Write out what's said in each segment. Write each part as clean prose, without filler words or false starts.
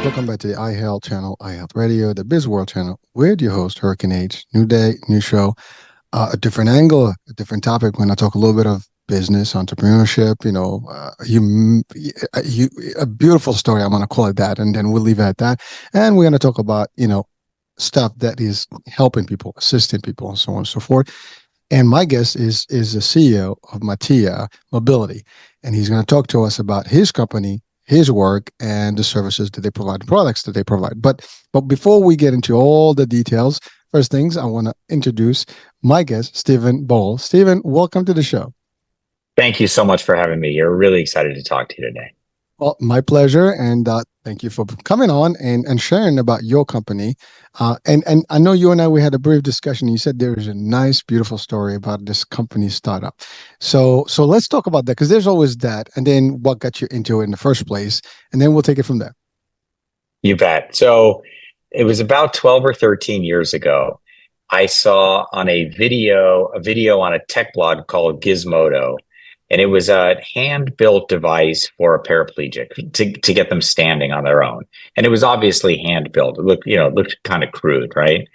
Welcome back to the iHealth channel, iHealth Radio, the Biz World channel. We're your host, Hurricane H. New day, new show, a different angle, a different topic. When I talk a little bit of business, entrepreneurship, a beautiful story. I'm going to call it that, and then we'll leave it at that. And we're going to talk about, stuff that is helping people, assisting people, and so on and so forth. And my guest is the CEO of Matia Mobility, and he's going to talk to us about his company, his work, and the services that they provide, the products that they provide. But before we get into all the details, first things I want to introduce my guest, Steven Boal. Steven, welcome to the show. Thank you so much for having me. You're really excited to talk to you today. Well, my pleasure, and thank you for coming on and sharing about your company. And I know you and I, we had a brief discussion. You said there is a nice, beautiful story about this company startup. So let's talk about that, because there's always that, and then what got you into it in the first place, and then we'll take it from there. You bet. So it was about 12 or 13 years ago. I saw on a video on a tech blog called Gizmodo. And it was a hand-built device for a paraplegic to get them standing on their own. And it was obviously hand-built. It looked kind of crude, right?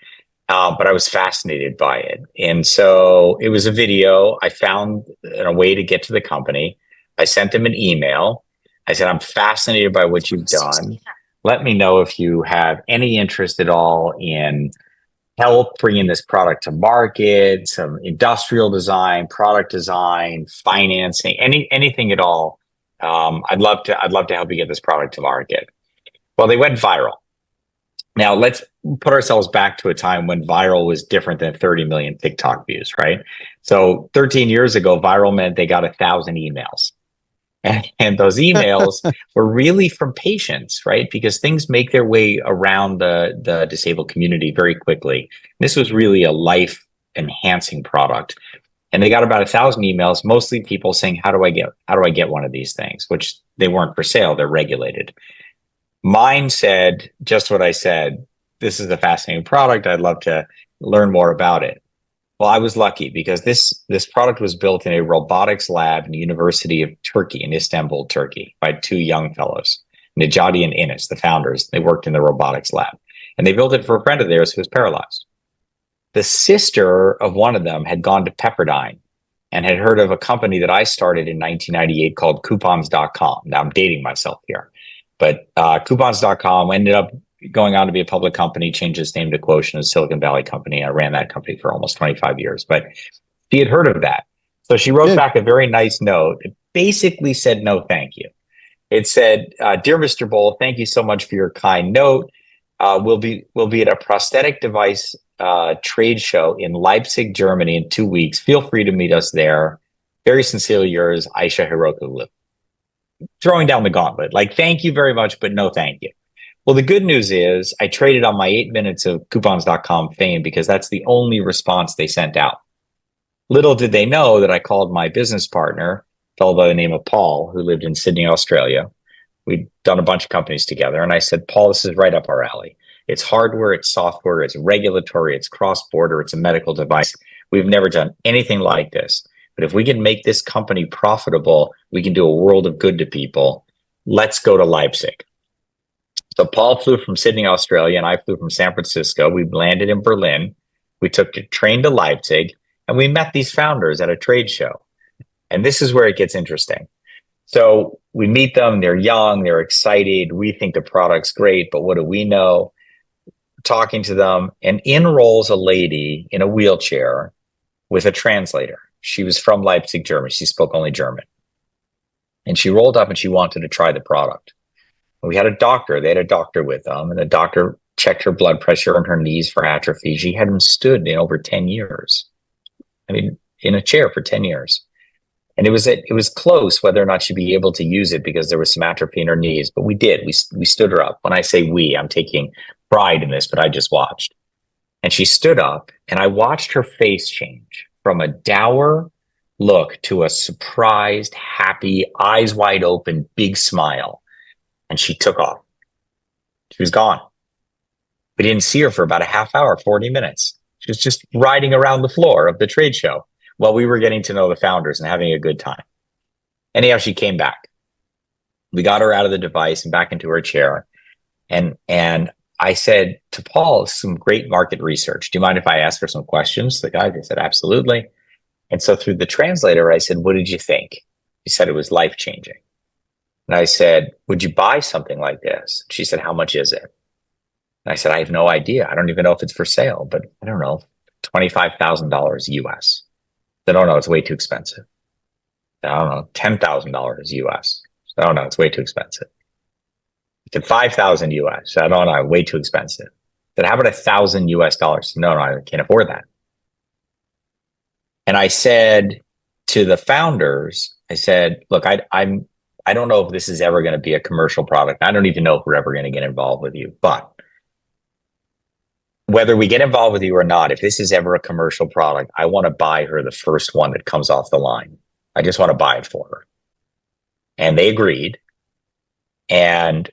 But I was fascinated by it. And so it was a video. I found a way to get to the company. I sent them an email. I said, I'm fascinated by what you've done. Let me know if you have any interest at all in help bringing this product to market, some industrial design, product design, financing, anything at all. I'd love to help you get this product to market. Well, they went viral. Now let's put ourselves back to a time when viral was different than 30 million TikTok views, right? So 13 years ago, viral meant they got 1,000 emails. And those emails were really from patients, right? Because things make their way around the disabled community very quickly. This was really a life-enhancing product. And they got about 1,000 emails, mostly people saying, how do I get one of these things? Which they weren't for sale, they're regulated. Mine said just what I said. This is a fascinating product. I'd love to learn more about it. Well, I was lucky because this product was built in a robotics lab in the University of Turkey in Istanbul, Turkey, by two young fellows, Necati and Enes, the founders. They worked in the robotics lab, and they built it for a friend of theirs who was paralyzed. The sister of one of them had gone to Pepperdine and had heard of a company that I started in 1998 called Coupons.com. Now I'm dating myself here, but Coupons.com ended up going on to be a public company, changed its name to Quotient, a Silicon Valley company. I ran that company for almost 25 years, but she had heard of that. So she wrote back a very nice note. It basically said, no, thank you. It said, dear Mr. Boal, thank you so much for your kind note. We'll be at a prosthetic device trade show in Leipzig, Germany in 2 weeks. Feel free to meet us there. Very sincerely yours, Aisha Hirokoglu. Throwing down the gauntlet. Like, thank you very much, but no thank you. Well, the good news is I traded on my 8 minutes of Coupons.com fame because that's the only response they sent out. Little did they know that I called my business partner, a fellow by the name of Paul, who lived in Sydney, Australia. We'd done a bunch of companies together. And I said, Paul, this is right up our alley. It's hardware, it's software, it's regulatory, it's cross-border, it's a medical device. We've never done anything like this. But if we can make this company profitable, we can do a world of good to people. Let's go to Leipzig. So Paul flew from Sydney, Australia, and I flew from San Francisco. We landed in Berlin. We took a train to Leipzig, and we met these founders at a trade show. And this is where it gets interesting. So we meet them. They're young. They're excited. We think the product's great, but what do we know? Talking to them, and in rolls a lady in a wheelchair with a translator. She was from Leipzig, Germany. She spoke only German. And she rolled up and she wanted to try the product. We had a doctor. They had a doctor with them, and the doctor checked her blood pressure and her knees for atrophy. She hadn't stood in over 10 years. I mean, in a chair for 10 years. And it was close whether or not she'd be able to use it because there was some atrophy in her knees, but we did. We stood her up. When I say we, I'm taking pride in this, but I just watched. And she stood up, and I watched her face change from a dour look to a surprised, happy, eyes wide open, big smile. And she took off. She was gone. We didn't see her for about a half hour, 40 minutes. She was just riding around the floor of the trade show while we were getting to know the founders and having a good time. Anyhow, she came back. We got her out of the device and back into her chair. And I said to Paul, some great market research. Do you mind if I ask for some questions? The guy said, absolutely. And so through the translator, I said, what did you think? He said it was life changing. And I said, would you buy something like this? She said, how much is it? And I said, I have no idea. I don't even know if it's for sale, but I don't know, $25,000 US. I don't know, it's way too expensive. I don't know, $10,000 US. I don't know, it's way too expensive. I said, 5,000 US. I don't know, way too expensive. I said, how about $1,000 US? No, I can't afford that. And I said to the founders, I said, look, I don't know if this is ever going to be a commercial product. I don't even know if we're ever going to get involved with you, but whether we get involved with you or not, if this is ever a commercial product, I want to buy her the first one that comes off the line. I just want to buy it for her. And they agreed. And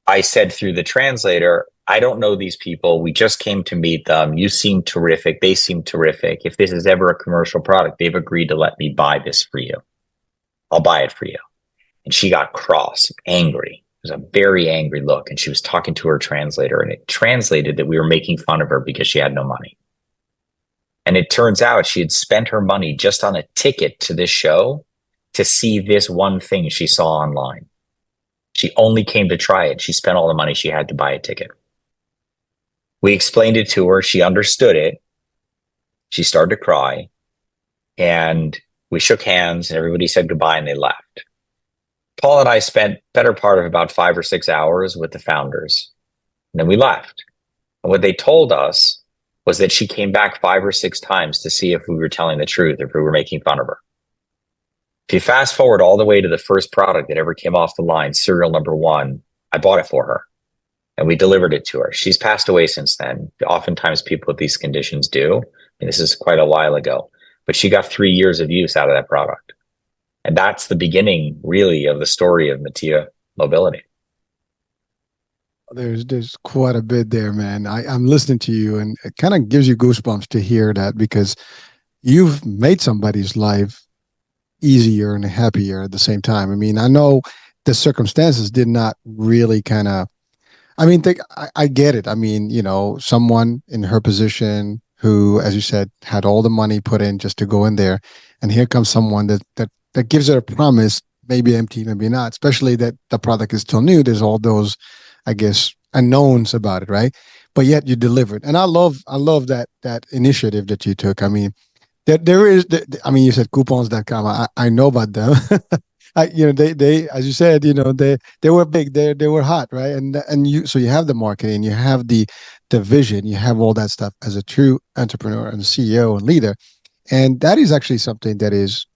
I said through the translator, I don't know these people. We just came to meet them. You seem terrific. They seem terrific. If this is ever a commercial product, they've agreed to let me buy this for you. I'll buy it for you. And she got cross, angry. It was a very angry look. And she was talking to her translator, and it translated that we were making fun of her because she had no money. And it turns out she had spent her money just on a ticket to this show to see this one thing she saw online. She only came to try it. She spent all the money she had to buy a ticket. We explained it to her. She understood it. She started to cry. And we shook hands, and everybody said goodbye, and they left. Paul and I spent better part of about 5 or 6 hours with the founders. And then we left. And what they told us was that she came back 5 or 6 times to see if we were telling the truth, if we were making fun of her. If you fast forward all the way to the first product that ever came off the line, serial number 1, I bought it for her and we delivered it to her. She's passed away since then. Oftentimes people with these conditions do. And this is quite a while ago, but she got 3 years of use out of that product. And that's the beginning, really, of the story of Matia Mobility. There's quite a bit there, man. I'm listening to you, and it kind of gives you goosebumps to hear that, because you've made somebody's life easier and happier at the same time. I mean, I know the circumstances did not really kind of, I mean, I get it. I mean, someone in her position who, as you said, had all the money put in just to go in there, and here comes someone that gives her a promise, maybe empty, maybe not, especially that the product is still new. There's all those, I guess, unknowns about it, right? But yet you delivered. And I love that initiative that you took. I mean, there is, I mean, you said coupons.com. I know about them. They, as you said, they were big, they were hot, right? So you have the marketing, you have the vision, you have all that stuff as a true entrepreneur and CEO and leader. And that is actually something that is,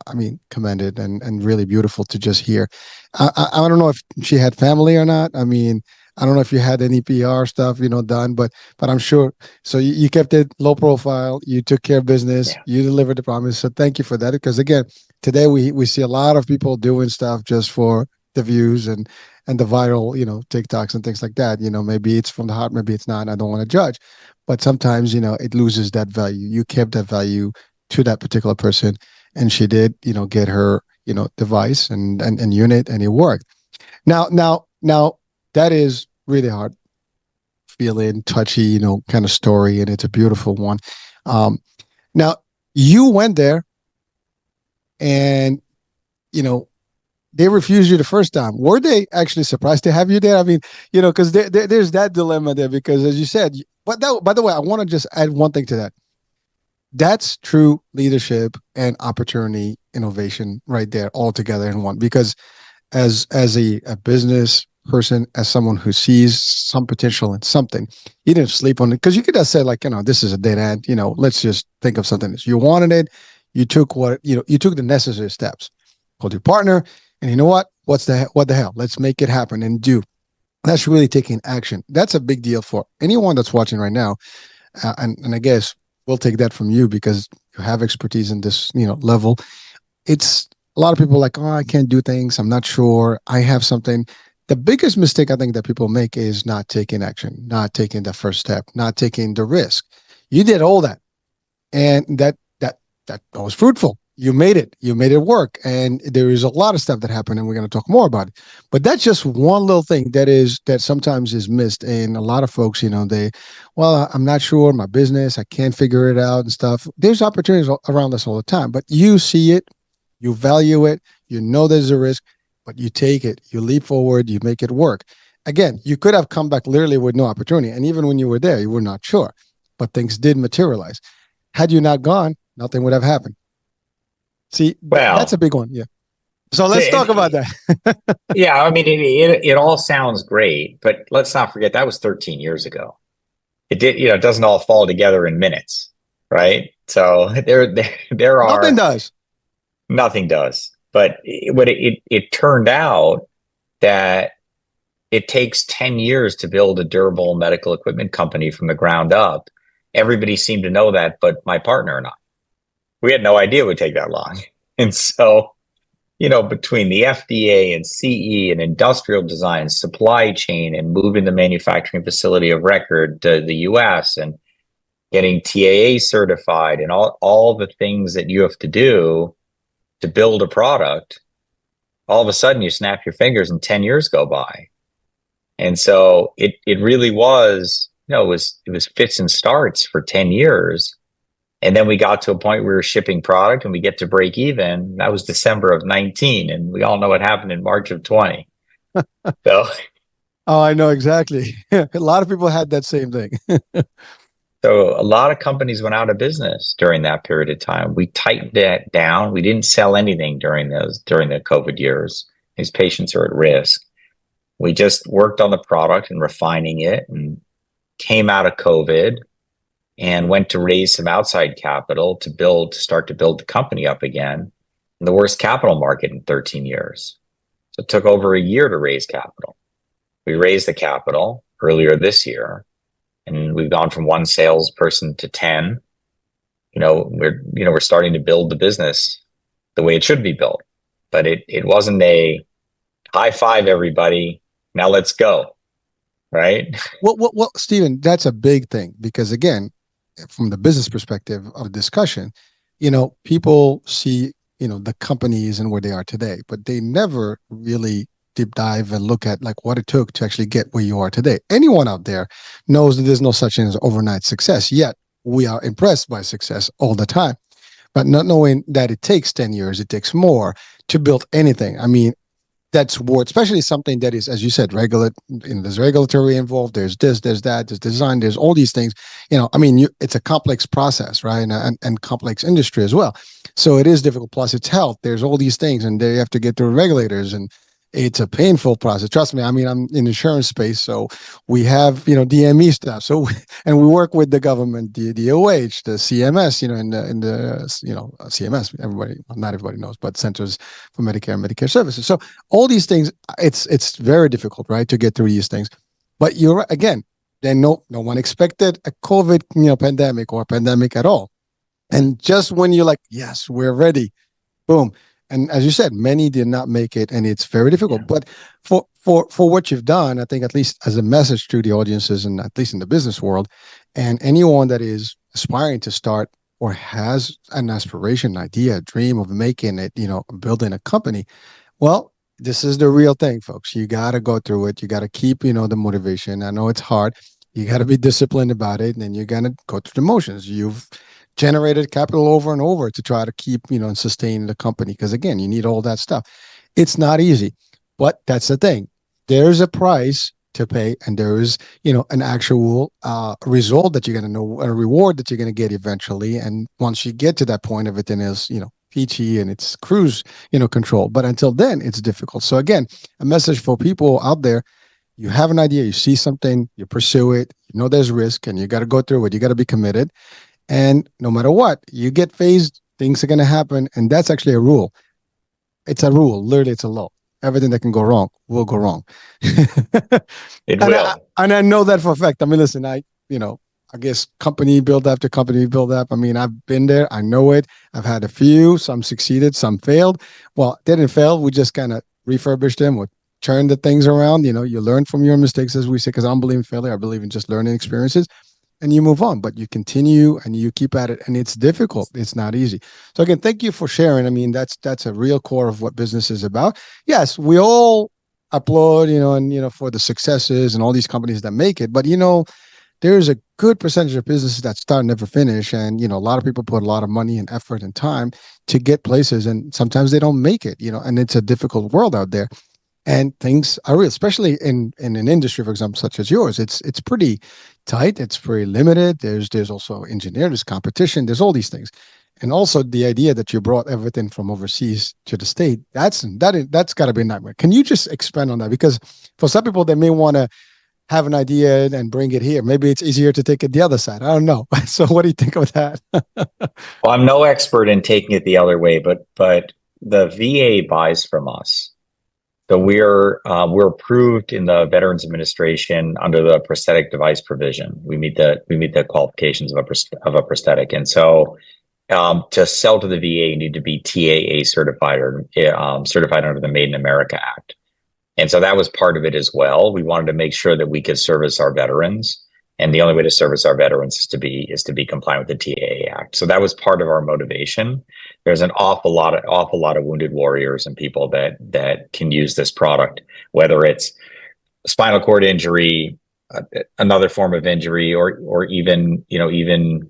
I mean, commended and really beautiful to just hear. I don't know if she had family or not. I mean, I don't know if you had any PR stuff, done, but I'm sure. So you kept it low profile. You took care of business. Yeah. You delivered the promise. So thank you for that. Because again, today we see a lot of people doing stuff just for the views and the viral, TikToks and things like that. Maybe it's from the heart, maybe it's not. I don't want to judge, but sometimes, it loses that value. You kept that value to that particular person. And she did, get her, device and unit, and it worked. Now that is really hard feeling, touchy, kind of story, and it's a beautiful one. Now you went there, and they refused you the first time. Were they actually surprised to have you there? I mean, because there's that dilemma there, because as you said, but by the way, I want to just add one thing to that. That's true leadership and opportunity innovation right there, all together in one. Because as a business person, as someone who sees some potential in something, you didn't sleep on it, because you could have said, like, this is a dead end, let's just think of something else. You wanted it, you took you took the necessary steps, called your partner, and you know what the hell, let's make it happen and do. That's really taking action. That's a big deal for anyone that's watching right now. And I guess we'll take that from you, because you have expertise in this, level. It's a lot of people like, oh, I can't do things. I'm not sure. I have something. The biggest mistake I think that people make is not taking action, not taking the first step, not taking the risk. You did all that, and that was fruitful. you made it. You made it work. And there is a lot of stuff that happened, and we're going to talk more about it. But that's just one little thing that sometimes is missed. And a lot of folks, I'm not sure my business, I can't figure it out and stuff. There's opportunities around us all the time, but you see it, you value it, you know there's a risk, but you take it, you leap forward, you make it work. Again, you could have come back literally with no opportunity. And even when you were there, you were not sure, but things did materialize. Had you not gone, nothing would have happened. See, that's a big one. Yeah. So let's talk about that. Yeah. I mean, it all sounds great, but let's not forget that was 13 years ago. It did, it doesn't all fall together in minutes, right? So there are nothing does. But it turned out that it takes 10 years to build a durable medical equipment company from the ground up. Everybody seemed to know that, but my partner and I, we had no idea it would take that long. And so, between the FDA and CE and industrial design, supply chain, and moving the manufacturing facility of record to the US and getting TAA certified and all the things that you have to do to build a product, all of a sudden you snap your fingers and 10 years go by. And so it really was, it was fits and starts for 10 years. And then we got to a point where we were shipping product and we get to break even. That was December of 19. And we all know what happened in March of 20. So, oh, I know exactly. A lot of people had that same thing. So a lot of companies went out of business during that period of time. We tightened that down. We didn't sell anything during the COVID years. These patients are at risk. We just worked on the product and refining it, and came out of COVID and went to raise some outside capital to start to build the company up again in the worst capital market in 13 years. So it took over a year to raise capital. We raised the capital earlier this year, and we've gone from one salesperson to 10. We're starting to build the business the way it should be built. But it wasn't a high five, everybody, now let's go. Right? Well, Steven, that's a big thing, because again, from the business perspective of discussion, people see, the companies and where they are today, but they never really deep dive and look at like what it took to actually get where you are today. Anyone out there knows that there's no such thing as overnight success, yet we are impressed by success all the time, but not knowing that it takes 10 years, it takes more to build anything. I mean, that's worth, especially something that is, as you said, there's regulatory involved, there's this, there's that, there's design, there's all these things. It's a complex process, right? And complex industry as well. So it is difficult. Plus it's health. There's all these things, and they have to get through regulators, and it's a painful process. Trust me. I mean, I'm in the insurance space, so we have, DME stuff. So, and we work with the government, the DOH, the CMS, CMS, not everybody knows, but Centers for Medicare and Medicare Services. So all these things, it's very difficult, right, to get through these things. But you're right, again, then no one expected a COVID, pandemic or a pandemic at all. And just when you're like, yes, we're ready, boom. And as you said, many did not make it, and it's very difficult. Yeah. But for what you've done, I think, at least as a message to the audiences, and at least in the business world, and anyone that is aspiring to start or has an aspiration, idea, a dream of making it, building a company, well, this is the real thing, folks. You got to go through it. You got to keep, the motivation. I know it's hard. You got to be disciplined about it, and then you're going to go through the motions. You've generated capital over and over to try to keep, and sustain the company. Because again, you need all that stuff. It's not easy, but that's the thing. There's a price to pay, and there is, an actual result that you're going to know, a reward that you're going to get eventually. And once you get to that point, everything is, peachy and it's cruise, control. But until then, it's difficult. So again, a message for people out there: you have an idea, you see something, you pursue it, there's risk, and you got to go through it. You got to be committed. And no matter what, you get phased, things are going to happen. And that's actually a rule. It's a rule. Literally, it's a law. Everything that can go wrong will go wrong. It will. And I know that for a fact. I mean, listen, I guess company build after company build up. I mean, I've been there. I know it. I've had a few. Some succeeded, some failed. Well, they didn't fail. We just kind of refurbished them or turned the things around. You learn from your mistakes, as we say, because I don't believe in failure. I believe in just learning experiences. and you move on, but you continue and you keep at it, and it's difficult. It's not easy. So again, thank you for sharing. I mean, that's a real core of what business is about. Yes, we all applaud, and for the successes and all these companies that make it, but there's a good percentage of businesses that start and never finish, and a lot of people put a lot of money and effort and time to get places, and sometimes they don't make it. And it's a difficult world out there, and things are real, especially in an industry, for example, such as yours. It's pretty tight, it's pretty limited. There's also engineers, there's competition, there's all these things. And also the idea that you brought everything from overseas to the state, that's got to be a nightmare. Can you just expand on that? Because for some people, they may want to have an idea and bring it here. Maybe it's easier to take it the other side. I don't know. So what do you think of that? Well, I'm no expert in taking it the other way, but the VA buys from us. So we're approved in the Veterans Administration under the prosthetic device provision. We meet the qualifications of a prosthetic, and so to sell to the VA, you need to be TAA certified or certified under the Made in America Act. And so that was part of it as well. We wanted to make sure that we could service our veterans, and the only way to service our veterans is to be compliant with the TAA Act. So that was part of our motivation. There's an awful lot of wounded warriors and people that can use this product, whether it's spinal cord injury, another form of injury, or even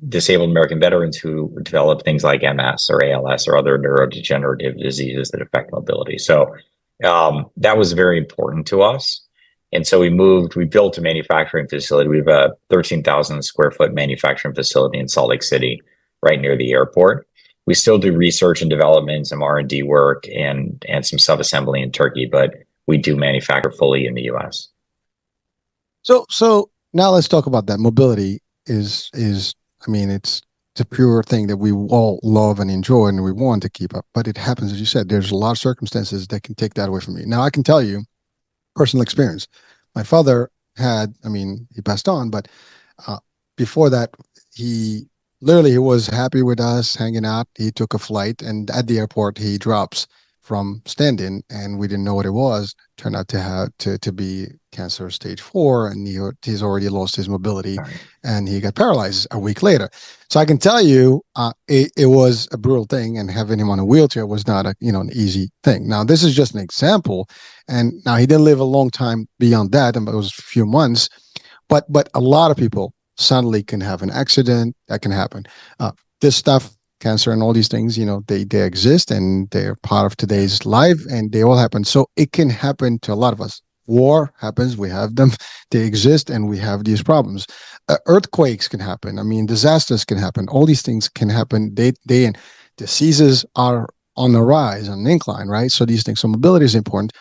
disabled American veterans who develop things like MS or ALS or other neurodegenerative diseases that affect mobility. So that was very important to us. And so we built a manufacturing facility. We have a 13,000 square foot manufacturing facility in Salt Lake City, right near the airport. We still do research and development, some R&D work, and some sub-assembly in Turkey, but we do manufacture fully in the US. So now let's talk about that. Mobility is I mean, it's a pure thing that we all love and enjoy and we want to keep up. But it happens, as you said, there's a lot of circumstances that can take that away from me. Now, I can tell you personal experience. My father he passed on, but before that, he was happy with us hanging out. He took a flight, and at the airport, he drops from stand-in, and we didn't know what it was. Turned out to have to be cancer stage 4, and he's already lost his mobility, and he got paralyzed a week later. So I can tell you, it was a brutal thing, and having him on a wheelchair was not an easy thing. Now, this is just an example, and now he didn't live a long time beyond that, and it was a few months. But a lot of people suddenly can have an accident. That can happen. This stuff, cancer and all these things, they exist and they're part of today's life, and they all happen. So it can happen to a lot of us. War happens, we have them, they exist, and we have these problems. Earthquakes can happen. I mean, disasters can happen. All these things can happen. And diseases are on the rise, on an incline, right? So these things, so mobility is important,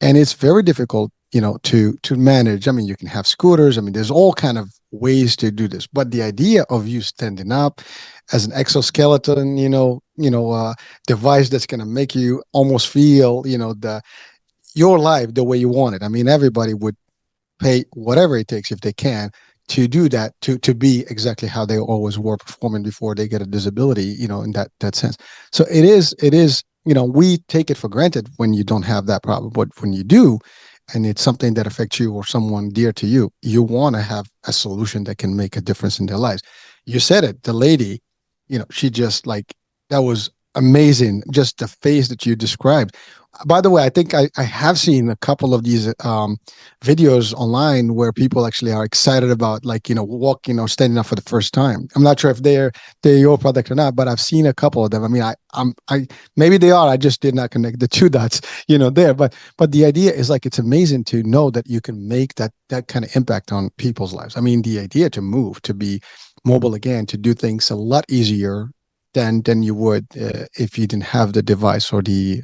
and it's very difficult, to manage. I mean, you can have scooters. I mean, there's all kind of ways to do this, but the idea of you standing up as an exoskeleton, device that's going to make you almost feel, your life the way you want it. I mean, everybody would pay whatever it takes if they can to do that, to be exactly how they always were performing before they get a disability, in that sense. So it is, we take it for granted when you don't have that problem, but when you do, and it's something that affects you or someone dear to you, you want to have a solution that can make a difference in their lives. You said it, the lady, she just that was amazing. Just the face that you described. By the way, I think I have seen a couple of these videos online where people actually are excited about standing up for the first time. I'm not sure if they're your product or not, but I've seen a couple of them. I mean, I maybe they are. I just did not connect the two dots, there. But the idea is it's amazing to know that you can make that kind of impact on people's lives. I mean, the idea to move, to be mobile again, to do things a lot easier than you would if you didn't have the device or the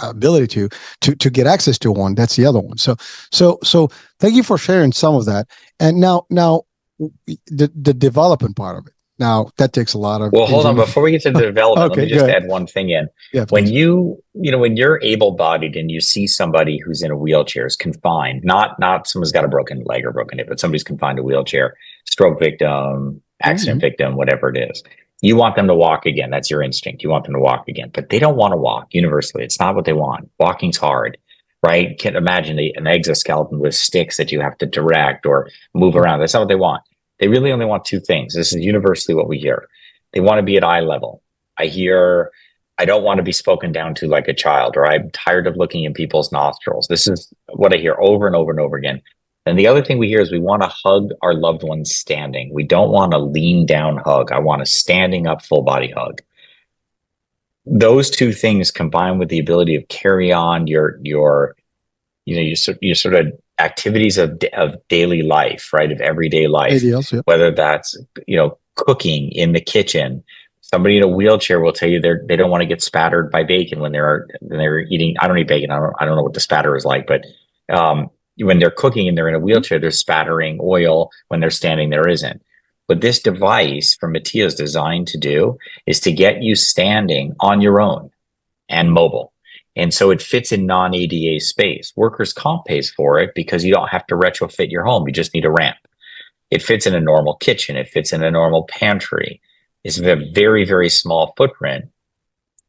ability to get access to one. That's the other one. So thank you for sharing some of that. And now the development part of it. Now that takes a lot of. Well, hold on. Before we get to the development, okay, let me just add one thing in. Yeah, when when you're able-bodied and you see somebody who's in a wheelchair, is confined, not someone's got a broken leg or broken hip, but somebody's confined to a wheelchair, stroke victim, accident victim, whatever it is. You want them to walk again. That's your instinct. You want them to walk again, but they don't want to walk universally. It's not what they want. Walking's hard, right? Can't imagine an exoskeleton with sticks that you have to direct or move around. That's not what they want. They really only want two things. This is universally what we hear. They want to be at eye level. I hear, I don't want to be spoken down to like a child, or I'm tired of looking in people's nostrils. This is what I hear over and over and over again. And the other thing we hear is we want to hug our loved ones standing. We don't want a lean down hug. I want a standing up full body hug. Those two things combined with the ability of carry on your sort of activities of daily life, right? Of everyday life, ADLs, yeah. whether that's, cooking in the kitchen. Somebody in a wheelchair will tell you they don't want to get spattered by bacon when they're eating. I don't eat bacon. I don't know what the spatter is like, but when they're cooking and they're in a wheelchair, they're spattering oil. When they're standing, there isn't. What this device from Matia is designed to do is to get you standing on your own and mobile. And so it fits in non-ADA space. Workers' comp pays for it because you don't have to retrofit your home. You just need a ramp. It fits in a normal kitchen. It fits in a normal pantry. It's a very, very small footprint.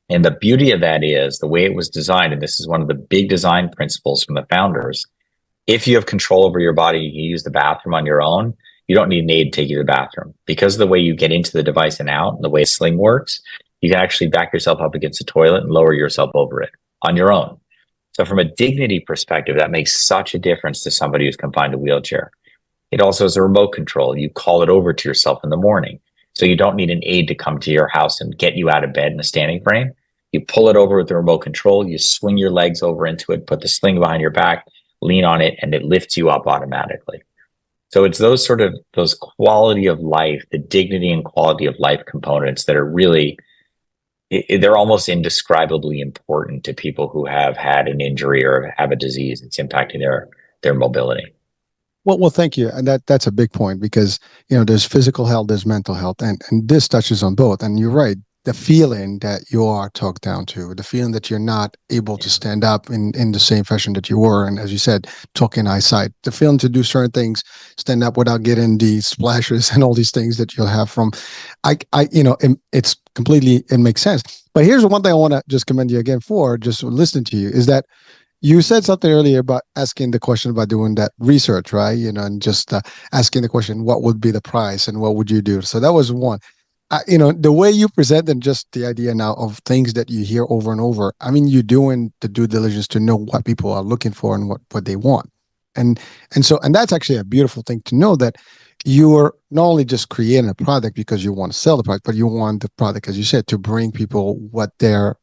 And the beauty of that is the way it was designed, and this is one of the big design principles from the founders. If you have control over your body, you can use the bathroom on your own. You don't need an aid to take you to the bathroom. Because of the way you get into the device and out, and the way a sling works, you can actually back yourself up against the toilet and lower yourself over it on your own. So from a dignity perspective, that makes such a difference to somebody who's confined to a wheelchair. It also has a remote control. You call it over to yourself in the morning. So you don't need an aide to come to your house and get you out of bed in a standing frame. You pull it over with the remote control, you swing your legs over into it, put the sling behind your back, lean on it, and it lifts you up automatically. So it's those quality of life, the dignity and quality of life components that are really, they're almost indescribably important to people who have had an injury or have a disease that's impacting their mobility. Well, thank you, and that's a big point because there's physical health, there's mental health, and this touches on both. And you're right, the feeling that you are talked down to, the feeling that you're not able to stand up in the same fashion that you were, and as you said, talking eyesight, the feeling to do certain things, stand up without getting the splashes and all these things that you'll have from, it's completely, it makes sense. But here's the one thing I want to just commend you again for, just listening to you, is that you said something earlier about asking the question about doing that research, right? And just asking the question, what would be the price and what would you do? So that was one. The way you present and just the idea now of things that you hear over and over. I mean, you're doing the due diligence to know what people are looking for and what they want. And that's actually a beautiful thing to know, that you're not only just creating a product because you want to sell the product, but you want the product, as you said, to bring people what they're,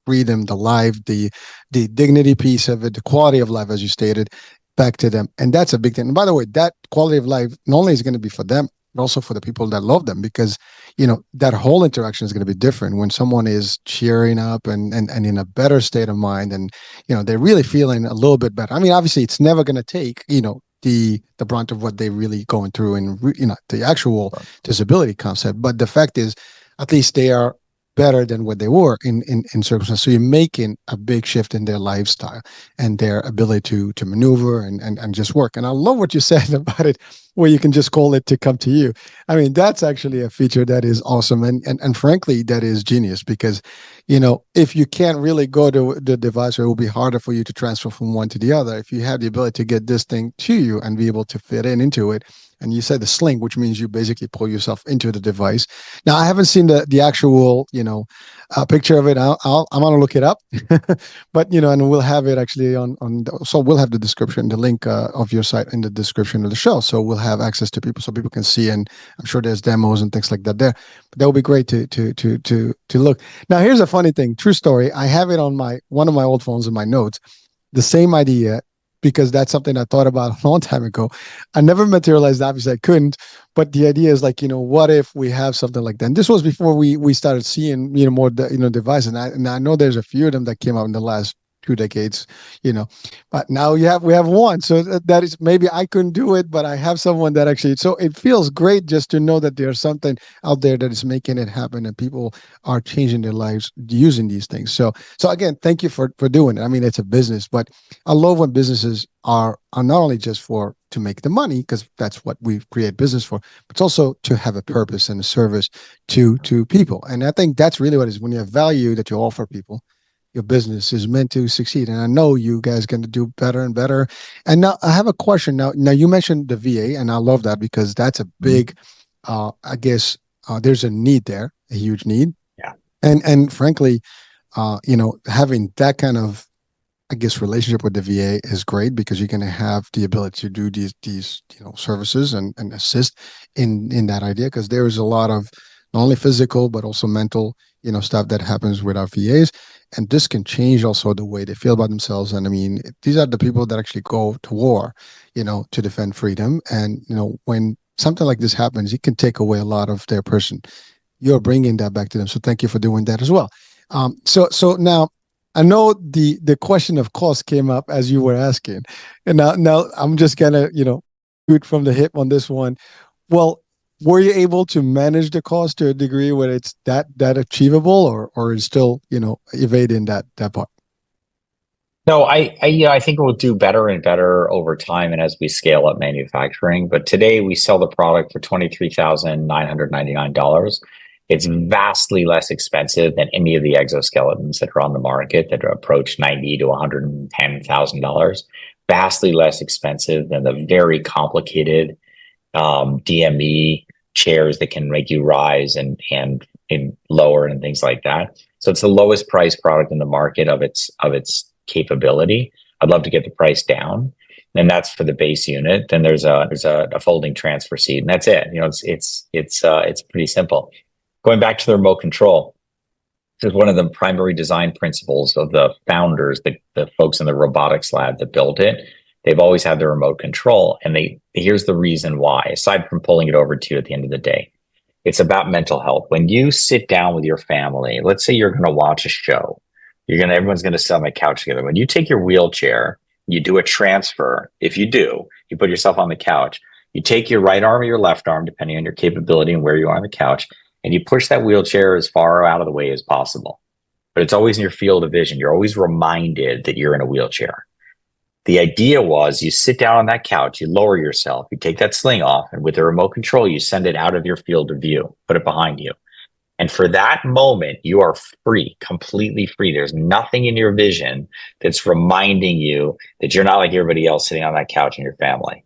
freedom, the life, the dignity piece of it, the quality of life, as you stated, back to them. And that's a big thing. And by the way, that quality of life not only is going to be for them, but also for the people that love them, because, that whole interaction is going to be different when someone is cheering up and in a better state of mind, and, they're really feeling a little bit better. I mean, obviously it's never going to take, the brunt of what they're really going through and, the actual disability concept. But the fact is, at least they are better than what they were in circumstances. So you're making a big shift in their lifestyle and their ability to maneuver and just work. And I love what you said about it, where you can just call it to come to you. I mean, that's actually a feature that is awesome. And frankly, that is genius, because, if you can't really go to the device, it will be harder for you to transfer from one to the other. If you have the ability to get this thing to you and be able to fit into it, and you said the sling, which means you basically pull yourself into the device. Now, I haven't seen the actual, picture of it. I'm going to look it up, but, and we'll have it actually so we'll have the description, the link of your site in the description of the show. So we'll have access to people so people can see, and I'm sure there's demos and things like that there, but that would be great to look. Now, here's a funny thing, true story. I have it on one of my old phones in my notes, the same idea, because that's something I thought about a long time ago. I never materialized, obviously I couldn't, but the idea is like, what if we have something like that? And this was before we started seeing, more, devices. And I know there's a few of them that came out in the last 2 decades, but now we have one. So that is, maybe I couldn't do it, but I have someone that actually, so it feels great just to know that there's something out there that is making it happen and people are changing their lives using these things. So again, thank you for doing it. I mean, it's a business, but I love when businesses are not only just to make the money, because that's what we create business for, but it's also to have a purpose and a service to people. And I think that's really what it is. When you have value that you offer people, your business is meant to succeed. And I know you guys going to do better and better. And now I have a question. Now you mentioned the VA, and I love that because that's a Mhm. big, I guess, there's a need there, a huge need. Yeah. And frankly, having that kind of, I guess, relationship with the VA is great because you're going to have the ability to do these services and assist in that idea, because there is a lot of not only physical but also mental stuff that happens with our VAs, and this can change also the way they feel about themselves. And I mean, these are the people that actually go to war, to defend freedom. And when something like this happens, it can take away a lot of their person. You're bringing that back to them, so thank you for doing that as well. So now I know the question of cost came up as you were asking, and now I'm just gonna shoot from the hip on this one. Well, were you able to manage the cost to a degree where it's that achievable, or is still evading that part? No, I think it will do better and better over time and as we scale up manufacturing. But today we sell the product for $23,999. It's vastly less expensive than any of the exoskeletons that are on the market that approach $90 to $110,000. Vastly less expensive than the very complicated DME chairs that can make you rise and lower and things like that. So it's the lowest price product in the market of its capability. I'd love to get the price down, and that's for the base unit. Then there's a folding transfer seat, and that's it. It's pretty simple. Going back to the remote control, this is one of the primary design principles of the founders, the folks in the robotics lab that built it. They've always had the remote control, and here's the reason why. Aside from pulling it over to you at the end of the day, it's about mental health. When you sit down with your family, let's say you're going to watch a show, everyone's going to sit on the couch together. When you take your wheelchair, you do a transfer. If you do, you put yourself on the couch, you take your right arm or your left arm, depending on your capability and where you are on the couch, and you push that wheelchair as far out of the way as possible. But it's always in your field of vision. You're always reminded that you're in a wheelchair. The idea was you sit down on that couch, you lower yourself, you take that sling off, and with the remote control, you send it out of your field of view, put it behind you. And for that moment, you are free, completely free. There's nothing in your vision that's reminding you that you're not like everybody else sitting on that couch in your family.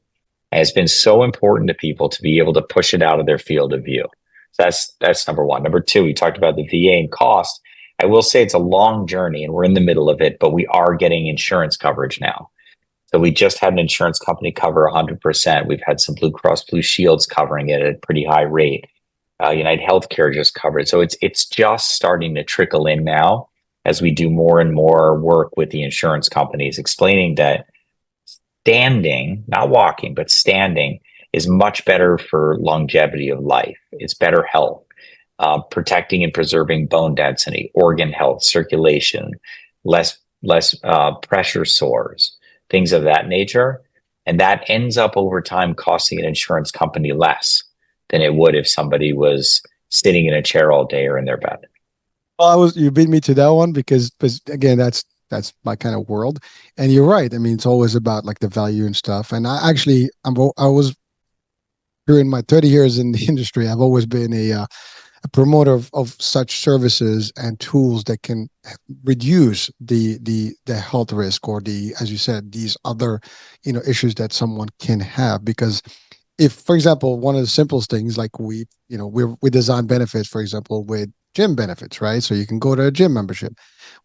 And it's been so important to people to be able to push it out of their field of view. So that's number one. Number two, we talked about the VA and cost. I will say it's a long journey and we're in the middle of it, but we are getting insurance coverage now. So we just had an insurance company cover 100%. We've had some Blue Cross Blue Shields covering it at a pretty high rate. United Healthcare just covered. So it's just starting to trickle in now as we do more and more work with the insurance companies, explaining that standing, not walking, but standing is much better for longevity of life. It's better health, protecting and preserving bone density, organ health, circulation, less pressure sores, things of that nature. And that ends up over time costing an insurance company less than it would if somebody was sitting in a chair all day or in their bed. Well, you beat me to that one because again, that's my kind of world. And you're right. I mean, it's always about like the value and stuff. And I was during my 30 years in the industry, I've always been a promoter of such services and tools that can reduce the health risk or as you said, these other issues that someone can have. Because if, for example, one of the simplest things, like we design benefits, for example, with gym benefits, right? So you can go to a gym membership.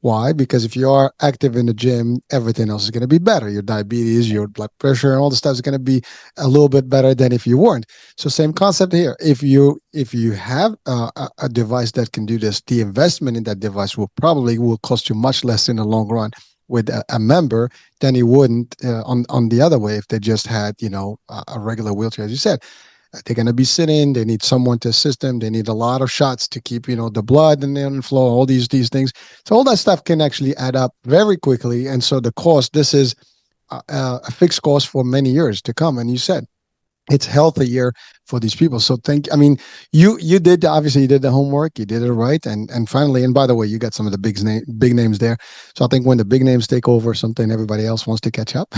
Why? Because if you are active in the gym, everything else is going to be better. Your diabetes, your blood pressure, and all the stuff is going to be a little bit better than if you weren't. So same concept here. If you have a device that can do this, the investment in that device will cost you much less in the long run with a member than it wouldn't on the other way if they just had a regular wheelchair. As you said, they're going to be sitting, they need someone to assist them, they need a lot of shots to keep the blood and the flow, all these things. So all that stuff can actually add up very quickly. And so the cost, this is a fixed cost for many years to come. And you said it's healthier for these people. So you did, obviously you did the homework, you did it right. And finally, and by the way, you got some of the big names there. So I think when the big names take over something, everybody else wants to catch up.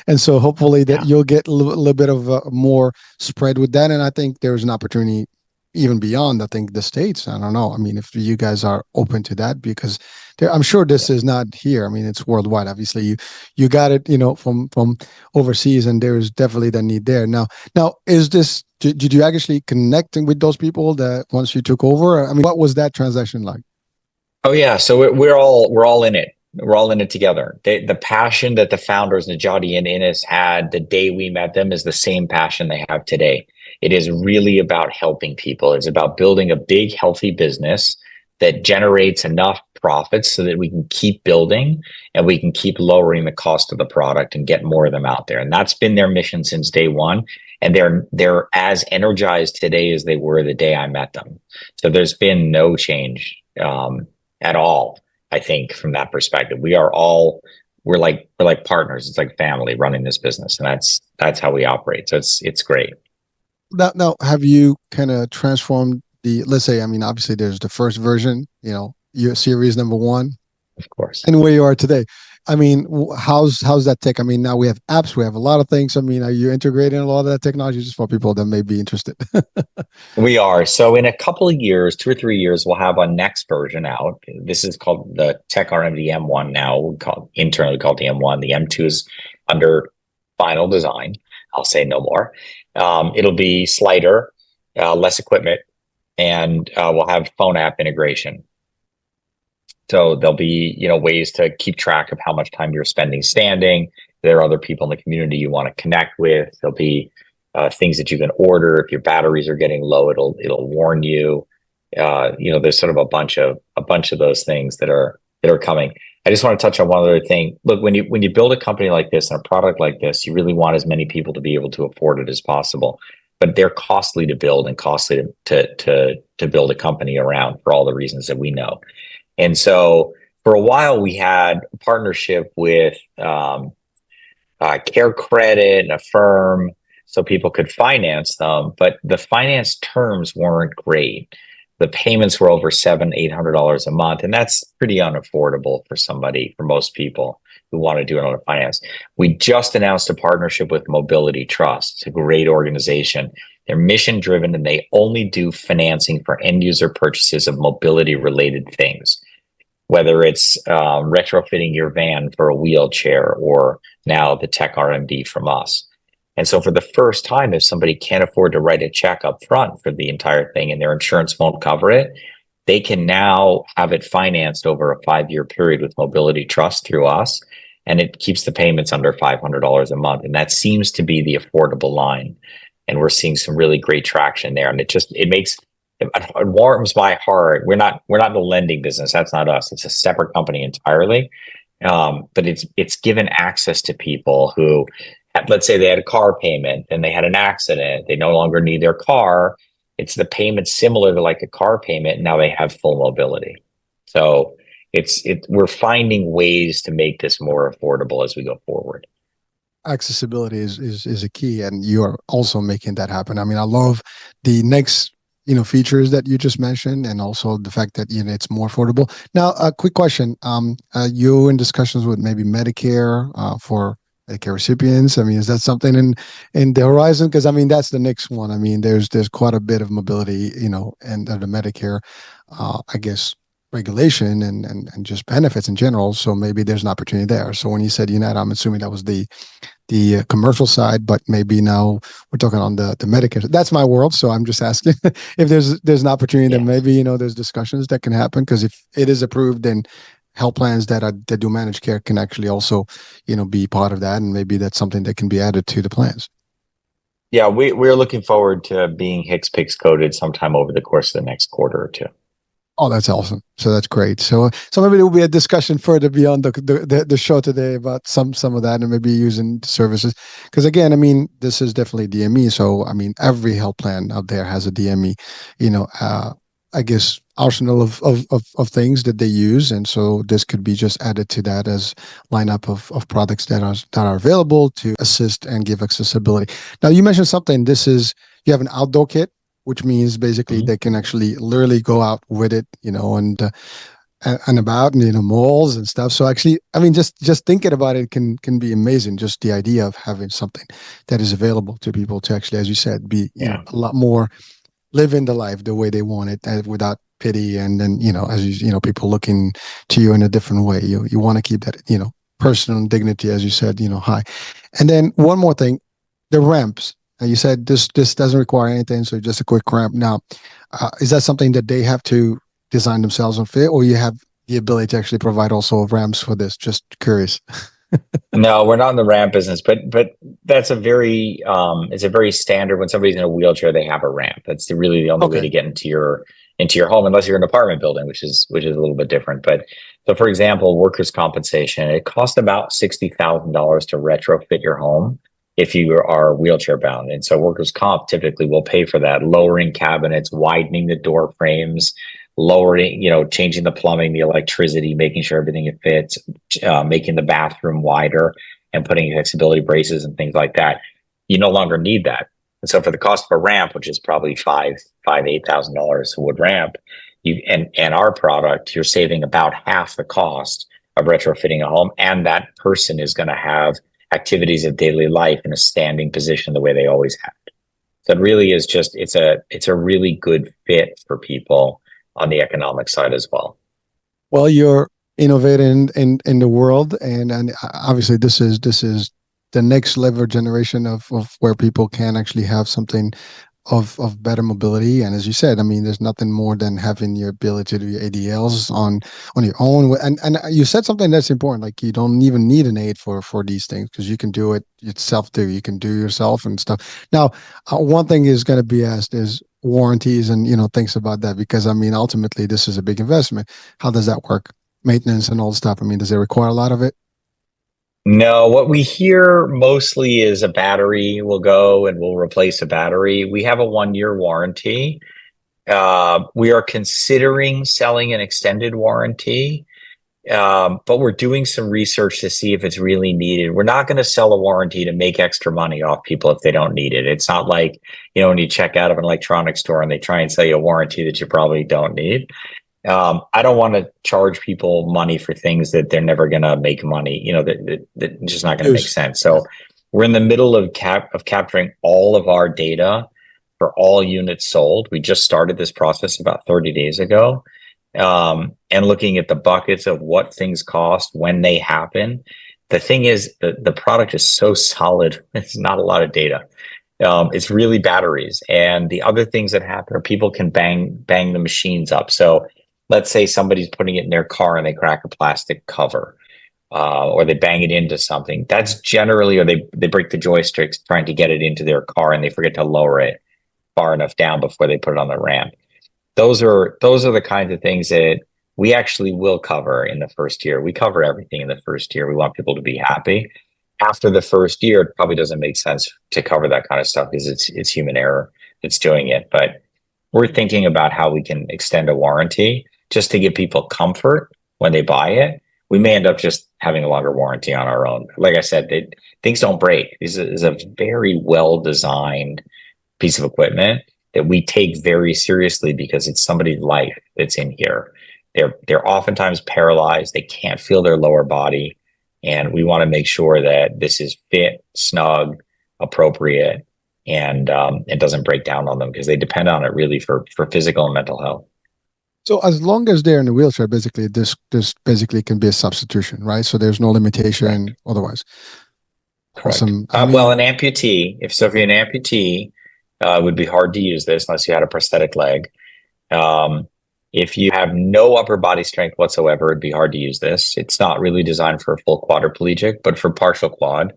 And so hopefully that you'll get a little bit of more spread with that. And I think there's an opportunity even beyond, I think, the States. I don't know. I mean, if you guys are open to that, because I'm sure this is not here. I mean, it's worldwide. Obviously, you got it, from overseas, and there is definitely the need there. Now, is this? Did you actually connect with those people that once you took over? I mean, what was that transaction like? Oh yeah, so we're all in it. We're all in it together. The passion that the founders, Najati and Ines, had the day we met them is the same passion they have today. It is really about helping people. It's about building a big, healthy business that generates enough profits so that we can keep building and we can keep lowering the cost of the product and get more of them out there. And that's been their mission since day one. And they're as energized today as they were the day I met them. So there's been no change at all. I think from that perspective, we're like partners. It's like family running this business, and that's how we operate. So it's great. Now, have you kind of transformed let's say, I mean, obviously there's the first version, your series number one, Of course. and where you are today. I mean, how's that tech? I mean, now we have apps, we have a lot of things. I mean, are you integrating a lot of that technology just for people that may be interested? We are. So in a couple of years, 2 or 3 years, we'll have a next version out. This is called the Tek RMD M1 now, internally called the M1. The M2 is under final design. I'll say no more. It'll be slighter, less equipment, and we'll have phone app integration. So there'll be, ways to keep track of how much time you're spending standing. There are other people in the community you want to connect with. There'll be things that you can order. If your batteries are getting low, it'll warn you. There's sort of a bunch of those things that are coming. I just want to touch on one other thing. Look, when you build a company like this and a product like this, you really want as many people to be able to afford it as possible. But they're costly to build and costly to build a company around for all the reasons that we know. And so for a while, we had a partnership with Care Credit and a firm so people could finance them, but the finance terms weren't great. The payments were over $700-800 a month, and that's pretty unaffordable for most people who want to do it on a finance. We just announced a partnership with Mobility Trust. It's a great organization. They're mission driven, and they only do financing for end user purchases of mobility related things, whether it's retrofitting your van for a wheelchair or now the Tek RMD from us. And so for the first time, if somebody can't afford to write a check up front for the entire thing and their insurance won't cover it, they can now have it financed over a 5-year period with Mobility Trust through us. And it keeps the payments under $500 a month. And that seems to be the affordable line. And we're seeing some really great traction there. And it warms my heart. We're not in the lending business. That's not us. It's a separate company entirely. But it's given access to people who, let's say they had a car payment and they had an accident. They no longer need their car. It's the payment similar to like a car payment. And now they have full mobility. So we're finding ways to make this more affordable as we go forward. Accessibility is a key, and you are also making that happen. I mean, I love the next features that you just mentioned, and also the fact that it's more affordable. Now, a quick question: you in discussions with maybe Medicare for Medicare recipients? I mean, is that something in the horizon? Because I mean, that's the next one. I mean, there's quite a bit of mobility, and the Medicare, I guess, regulation and just benefits in general. So maybe there's an opportunity there. So when you said United, I'm assuming that was the commercial side, but maybe now we're talking on the Medicare. That's my world. So I'm just asking if there's an opportunity that maybe, there's discussions that can happen, because if it is approved, then health plans that do managed care can actually also, be part of that. And maybe that's something that can be added to the plans. Yeah, we're looking forward to being HCPCS coded sometime over the course of the next quarter or two. Oh, that's awesome. So that's great. So maybe there will be a discussion further beyond the show today about some of that, and maybe using the services. Because again, I mean, this is definitely DME. So I mean, every health plan out there has a DME, I guess arsenal of things that they use. And so this could be just added to that as lineup of products that are available to assist and give accessibility. Now you mentioned something. You have an outdoor kit, which means basically they can actually literally go out with it, and about, malls and stuff. So actually, I mean, just thinking about it can be amazing. Just the idea of having something that is available to people to actually, as you said, be a lot more living the life the way they want it without pity. And then, as people looking to you in a different way. You want to keep that, personal dignity, as you said, high. And then one more thing, the ramps. You said this doesn't require anything, so just a quick ramp. Now, is that something that they have to design themselves and fit, or you have the ability to actually provide also ramps for this? Just curious. No, we're not in the ramp business, but that's a very it's a very standard. When somebody's in a wheelchair, they have a ramp. That's really the only way Okay. to get into your home, unless you're in an apartment building, which is a little bit different. But so, for example, workers' compensation, it costs about $60,000 to retrofit your home if you are wheelchair bound, and so workers' comp typically will pay for that, lowering cabinets, widening the door frames, lowering, changing the plumbing, the electricity, making sure everything fits, making the bathroom wider, and putting accessibility braces and things like that. You no longer need that. And so for the cost of a ramp, which is probably $8,000 a wood ramp, and our product, you're saving about half the cost of retrofitting a home, and that person is going to have activities of daily life in a standing position the way they always have. So it really is just it's a really good fit for people on the economic side as well. Well, you're innovating in the world, and obviously this is the next level generation of where people can actually have something of better mobility. And as you said, I mean, there's nothing more than having your ability to do your ADLs on your own. And you said something that's important, like you don't even need an aid for these things because you can do it yourself too. You can do yourself and stuff. Now, one thing is going to be asked is warranties and things about that, because I mean, ultimately this is a big investment. How does that work? Maintenance and all the stuff. I mean, does it require a lot of it? No, what we hear mostly is a battery will go and we'll replace a battery. We have a 1 year warranty. We are considering selling an extended warranty, but we're doing some research to see if it's really needed. We're not going to sell a warranty to make extra money off people if they don't need it. It's not like, when you check out of an electronics store and they try and sell you a warranty that you probably don't need. I don't want to charge people money for things that they're never going to make money, that just not going to make Use. sense. Yeah. So we're in the middle of capturing all of our data for all units sold. We just started this process about 30 days ago, and looking at the buckets of what things cost when they happen. The thing is, the product is so solid. It's not a lot of data. It's really batteries. And the other things that happen are people can bang the machines up. So let's say somebody's putting it in their car and they crack a plastic cover, or they bang it into something. That's generally, or they break the joysticks trying to get it into their car and they forget to lower it far enough down before they put it on the ramp. Those are the kinds of things that we actually will cover in the first year. We cover everything in the first year. We want people to be happy. After the first year, it probably doesn't make sense to cover that kind of stuff because it's human error that's doing it. But we're thinking about how we can extend a warranty just to give people comfort when they buy it. We may end up just having a longer warranty on our own. Like I said, things don't break. This is a very well-designed piece of equipment that we take very seriously because it's somebody's life that's in here. They're oftentimes paralyzed. They can't feel their lower body. And we want to make sure that this is fit, snug, appropriate, and it doesn't break down on them because they depend on it really for physical and mental health. So as long as they're in a wheelchair, basically this basically can be a substitution, right? So there's no Correct. limitation otherwise. Correct. Awesome. Well, an amputee, if you're an amputee, it would be hard to use this unless you had a prosthetic leg. If you have no upper body strength whatsoever, it'd be hard to use this. It's not really designed for a full quadriplegic, but for partial quad.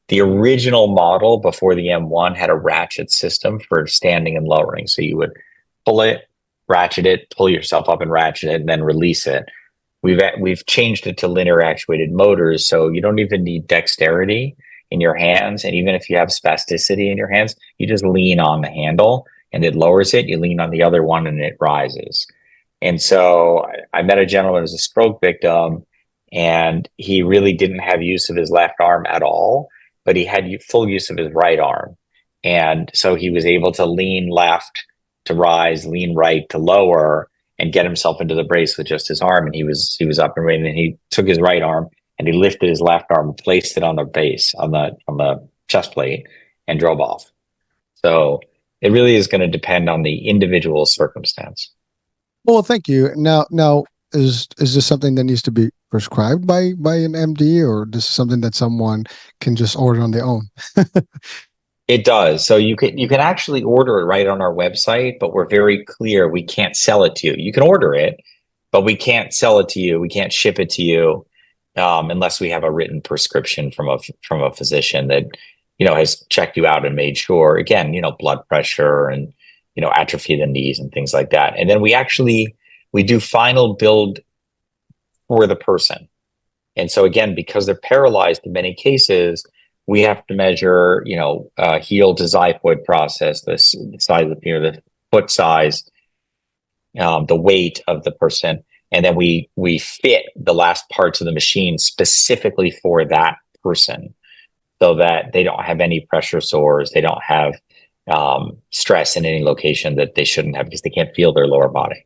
The original model before the M1 had a ratchet system for standing and lowering. So you would pull it, ratchet it, pull yourself up and ratchet it, and then release it. We've changed it to linear actuated motors, so you don't even need dexterity in your hands. And even if you have spasticity in your hands, you just lean on the handle and it lowers it. You lean on the other one and it rises. And so I met a gentleman who was a stroke victim, and he really didn't have use of his left arm at all, but he had full use of his right arm. And so he was able to lean left to rise, lean right to lower, and get himself into the brace with just his arm. And he was up and running. And he took his right arm and he lifted his left arm and placed it on the base, on the chest plate, and drove off. So it really is going to depend on the individual circumstance. Well, thank you. Now, is this something that needs to be prescribed by an MD, or this is something that someone can just order on their own? It does. So you can actually order it right on our website, but we're very clear we can't sell it to you. You can order it, but we can't sell it to you. We can't ship it to you unless we have a written prescription from a physician that has checked you out and made sure. Again, blood pressure and atrophy of the knees and things like that. And then we do final build for the person. And so again, because they're paralyzed in many cases, we have to measure, heel to xiphoid process, the size of the foot size, the weight of the person, and then we fit the last parts of the machine specifically for that person, so that they don't have any pressure sores, they don't have stress in any location that they shouldn't have because they can't feel their lower body.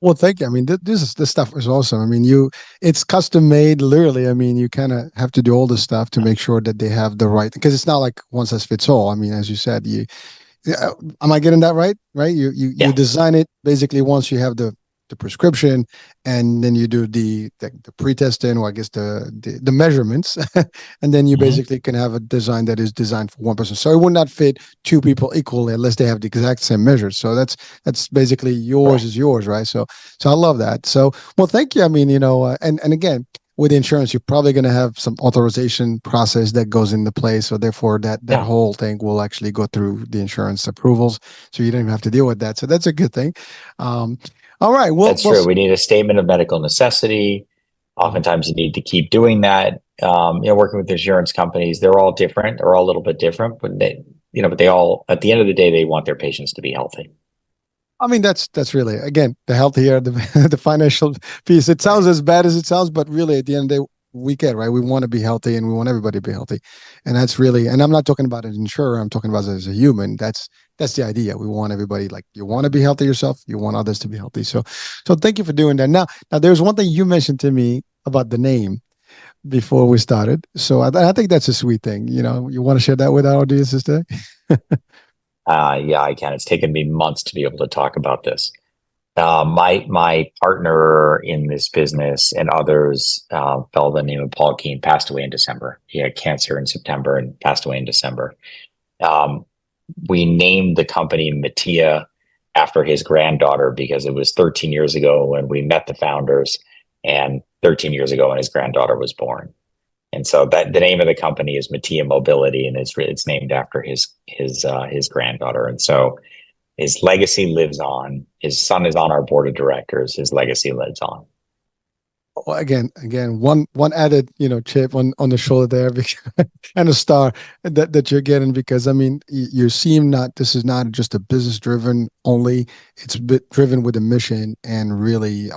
Well, thank you. I mean, this stuff is awesome. I mean, it's custom made, literally. I mean, you kind of have to do all this stuff to make sure that they have the right, because it's not like one size fits all. I mean, as you said, am I getting that right? Right? You design it basically once you have the prescription, and then you do the pre-testing, or I guess the measurements, and then you basically can have a design that is designed for one person. So it would not fit two people equally unless they have the exact same measures. So that's basically yours is yours, right? So I love that. So, well, thank you. I mean, and again, with insurance, you're probably going to have some authorization process that goes into place. So therefore that whole thing will actually go through the insurance approvals. So you don't even have to deal with that. So that's a good thing. All right. Well, that's true. We need a statement of medical necessity. Oftentimes you need to keep doing that. Working with insurance companies, they're all different. They're all a little bit different, but they all, at the end of the day, they want their patients to be healthy. I mean, that's really, again, the healthier, the financial piece. It sounds as bad as it sounds, but really at the end of the day, we get, right? We want to be healthy, and we want everybody to be healthy. And that's really, and I'm not talking about an insurer, I'm talking about as a human. That's the idea. We want everybody, like, you want to be healthy yourself, you want others to be healthy. So thank you for doing that. Now there's one thing you mentioned to me about the name before we started. So I think that's a sweet thing. You want to share that with our audiences today? Yeah, I can. It's taken me months to be able to talk about this. My partner in this business and others, fellow by the name of Paul Keene, passed away in December. He had cancer in September and passed away in December. We named the company Matia after his granddaughter because it was 13 years ago when we met the founders, and 13 years ago when his granddaughter was born. And so that the name of the company is Matia Mobility, and it's named after his granddaughter. And so his legacy lives on. His son is on our board of directors. His legacy lives on. Well, again, one added, chip on the shoulder there, and a star that you're getting, because I mean, this is not just a business driven only. It's driven with a mission and really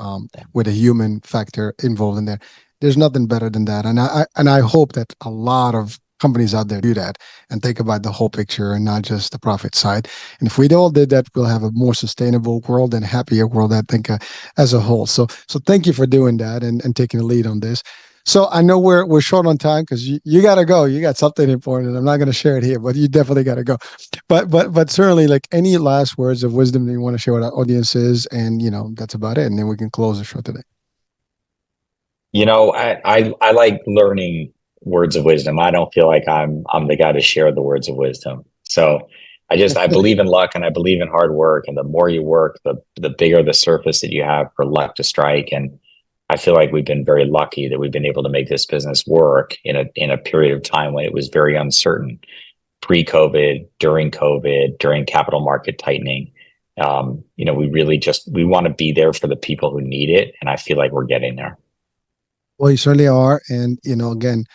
with a human factor involved in there. There's nothing better than that. And I hope that a lot of companies out there do that and think about the whole picture and not just the profit side. And if we all did that, we'll have a more sustainable world and happier world, I think, as a whole. So thank you for doing that and taking the lead on this. So I know we're short on time because you got to go. You got something important. I'm not going to share it here, but you definitely got to go. But certainly, like, any last words of wisdom that you want to share with our audiences, and that's about it. And then we can close the show today. I like learning words of wisdom. I don't feel like I'm the guy to share the words of wisdom. So I believe in luck, and I believe in hard work. And the more you work, the bigger the surface that you have for luck to strike. And I feel like we've been very lucky that we've been able to make this business work in a period of time when it was very uncertain, pre-COVID, during COVID, during capital market tightening. We want to be there for the people who need it. And I feel like we're getting there. Well, you certainly are. And, again,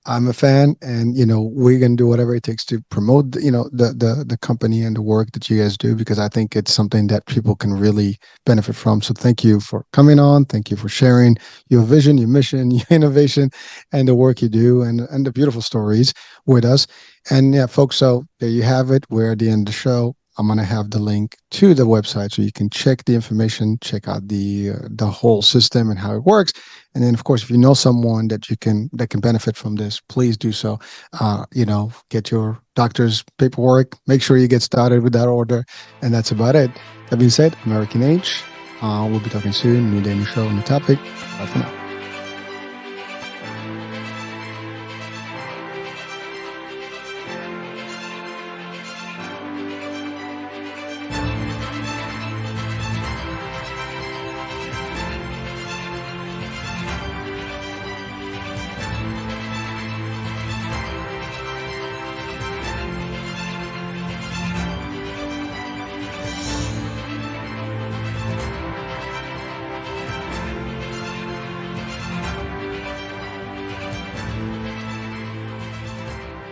I'm a fan, and, we're going to do whatever it takes to promote, the company and the work that you guys do, because I think it's something that people can really benefit from. So thank you for coming on. Thank you for sharing your vision, your mission, your innovation, and the work you do, and the beautiful stories with us. And yeah, folks, so there you have it. We're at the end of the show. I'm gonna have the link to the website so you can check the information, check out the whole system and how it works. And then, of course, if you know someone that can benefit from this, please do so. Get your doctor's paperwork. Make sure you get started with that order, and that's about it. That being said, American Age. We'll be talking soon. New day, new show, new topic. Bye for now.